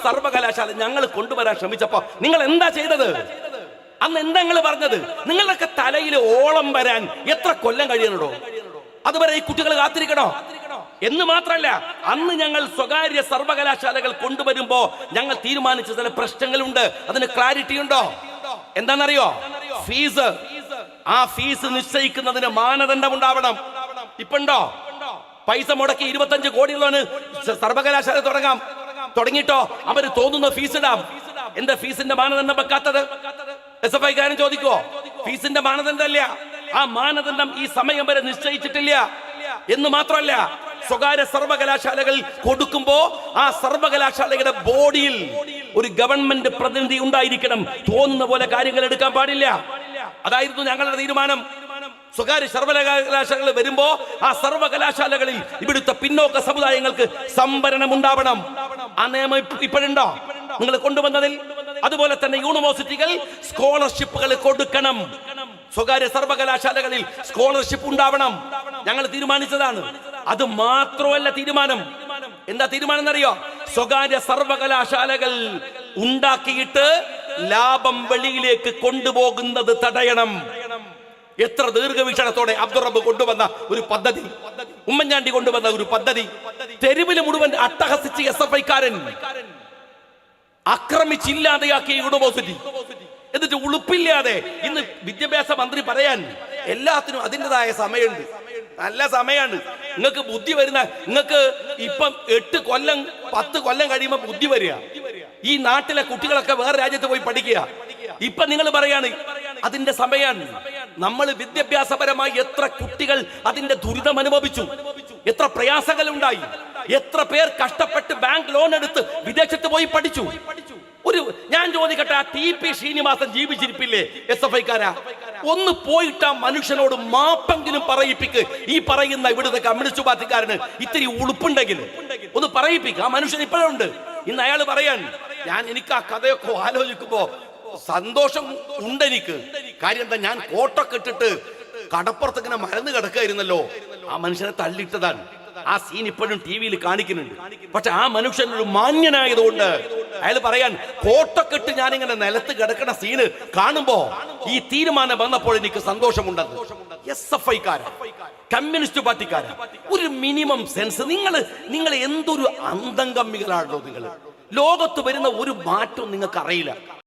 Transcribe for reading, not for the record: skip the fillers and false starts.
സർവകലാശാല ഞങ്ങൾ കൊണ്ടുവരാൻ ശ്രമിച്ചപ്പോ നിങ്ങൾ എന്താ ചെയ്തത്? അന്ന് എന്താ നിങ്ങൾ പറഞ്ഞത്? നിങ്ങളുടെയൊക്കെ തലയിൽ ഓളം വരാൻ എത്ര കൊല്ലം കഴിയണോ? അതുവരെ ഈ കുട്ടികൾ കാത്തിരിക്കണോ എന്ന് മാത്രമല്ല, അന്ന് ഞങ്ങൾ സ്വകാര്യ സർവകലാശാലകൾ കൊണ്ടുവരുമ്പോ ഞങ്ങൾ തീരുമാനിച്ച ചില പ്രശ്നങ്ങളുണ്ട്. അതിന് ക്ലാരിറ്റി ഉണ്ടോ? എന്താണെന്നറിയോ? ഫീസ്. ആ ഫീസ് നിശ്ചയിക്കുന്നതിന് മാനദണ്ഡം ഉണ്ടാവണം. ഇപ്പുണ്ടോ? പൈസ മുടക്കി 25 കോടിയുള്ളവന് സർവകലാശാല തുടങ്ങിട്ടോ അവര് തോന്നുന്ന ഫീസ് ഇടാം. എന്താ ഫീസിന്റെ മാനദണ്ഡം വെക്കാത്തത്? SFI കാരൻ ചോദിക്കോ? ഫീസിന്റെ മാനദണ്ഡമല്ല. ആ മാനദണ്ഡം ഈ സമയം വരെ നിശ്ചയിച്ചിട്ടില്ല എന്ന് മാത്രമല്ല, സ്വകാര്യ സർവകലാശാലകൾ കൊടുക്കുമ്പോ ആ സർവകലാശാലയുടെ ബോഡിയിൽ ഒരു ഗവൺമെന്റ് പ്രതിനിധി ഉണ്ടായിരിക്കണം. തോന്നുന്ന പോലെ കാര്യങ്ങൾ എടുക്കാൻ പാടില്ല. അതായിരുന്നു ഞങ്ങളുടെ തീരുമാനം. സ്വകാര്യ സർവകലാശാലകൾ വരുമ്പോ ആ സർവകലാശാലകളിൽ ഇവിടുത്തെ പിന്നോക്ക സമുദായങ്ങൾക്ക് സംവരണം ഉണ്ടാവണം. ആ നിയമം ഇപ്പോഴുണ്ടോ നിങ്ങൾ കൊണ്ടുവന്നതിൽ? അതുപോലെ തന്നെ യൂണിവേഴ്സിറ്റികൾ സ്കോളർഷിപ്പുകൾ കൊടുക്കണം. സ്വകാര്യ സർവകലാശാലകളിൽ സ്കോളർഷിപ്പ് ഉണ്ടാവണം. ഞങ്ങൾ തീരുമാനിച്ചതാണ്. അത് മാത്രമല്ല തീരുമാനം. എന്താ തീരുമാനം എന്നറിയോ? സ്വകാര്യ സർവകലാശാലകൾ ഉണ്ടാക്കിയിട്ട് ലാഭം വെളിയിലേക്ക് കൊണ്ടുപോകുന്നത് തടയണം. എത്ര ദീർഘവീക്ഷണത്തോടെ അബ്ദുൾ റബ്ബ് കൊണ്ടുവന്ന ഒരു പദ്ധതി, ഉമ്മൻചാണ്ടി കൊണ്ടുവന്ന ഒരു പദ്ധതി. തെരുവില് മുഴുവൻ അട്ടഹസിച്ച് SFI കാരൻ ആക്രമിച്ചില്ലാതെയാക്കിയ യൂണിവേഴ്സിറ്റി. എന്നിട്ട് ഉളുപ്പില്ലാതെ ഇന്ന് വിദ്യാഭ്യാസ മന്ത്രി പറയാൻ എല്ലാത്തിനും അതിൻ്റെതായ സമയമുണ്ട്. നല്ല സമയമാണ്. നിങ്ങൾക്ക് ബുദ്ധി വരുന്ന, നിങ്ങൾക്ക് ഇപ്പം 8 കൊല്ലം 10 കൊല്ലം കഴിയുമ്പോൾ ബുദ്ധി വരിക. ഈ നാട്ടിലെ കുട്ടികളൊക്കെ വേറെ രാജ്യത്ത് പോയി പഠിക്കുക. ഇപ്പൊ നിങ്ങൾ പറയാണ് അതിന്റെ സമയമാണ്. നമ്മൾ വിദ്യാഭ്യാസപരമായി എത്ര കുട്ടികൾ അതിന്റെ ദുരിതം അനുഭവിച്ചു, എത്ര പ്രയാസങ്ങൾ ഉണ്ടായി, എത്ര പേർ കഷ്ടപ്പെട്ട് ബാങ്ക് ലോൺ എടുത്ത് വിദേശത്ത് പോയി പഠിച്ചു. ഞാൻ ചോദിക്കട്ടെ, ആ TP ശ്രീനിവാസൻ ജീവിച്ചിരിപ്പില്ലേ? SFI കാരാ, ഒന്ന് പോയിട്ട് ആ മനുഷ്യനോട് മാപ്പെങ്കിലും പറയിപ്പിക്ക്. ഈ പറയുന്ന ഇവിടുത്തെ കമ്മ്യൂണിസ്റ്റ് പാർട്ടിക്കാരന് ഇത്തിരി ഉളുപ്പുണ്ടെങ്കിൽ ഒന്ന് പറയിപ്പിക്കുക. ആ മനുഷ്യൻ ഇപ്പോഴുണ്ട്. ഇന്ന് അയാൾ പറയാൻ, എനിക്ക് ആ കഥയൊക്കെ ആലോചിക്കുമ്പോ സന്തോഷം ഉണ്ട് എനിക്ക്. കാര്യം എന്താ, ഞാൻ കോട്ടൊക്കെ ഇട്ടിട്ട് കടപ്പുറത്ത് ഇങ്ങനെ മരന്ന് കിടക്കായിരുന്നല്ലോ. ആ മനുഷ്യനെ തള്ളിയിട്ടതാണ്. ആ സീൻ ഇപ്പോഴും TV-യിൽ കാണിക്കുന്നുണ്ട്. പക്ഷെ ആ മനുഷ്യൻ ഒരു മാന്യനായതുകൊണ്ട് അയാൾ പറയാൻ, കോട്ടൊക്കെ ഇട്ട് ഞാനിങ്ങനെ നിലത്ത് കിടക്കുന്ന സീന് കാണുമ്പോ ഈ തീരുമാനം വന്നപ്പോൾ എനിക്ക് സന്തോഷമുണ്ടെന്ന്. SFI കാരൻ, കമ്മ്യൂണിസ്റ്റ് പാർട്ടിക്കാരൻ, ഒരു മിനിമം സെൻസ്. നിങ്ങൾ എന്തൊരു അന്തംഗമ്മികളാണല്ലോ നിങ്ങൾ. ലോകത്ത് വരുന്ന ഒരു മാറ്റവും നിങ്ങൾക്ക് അറിയില്ല.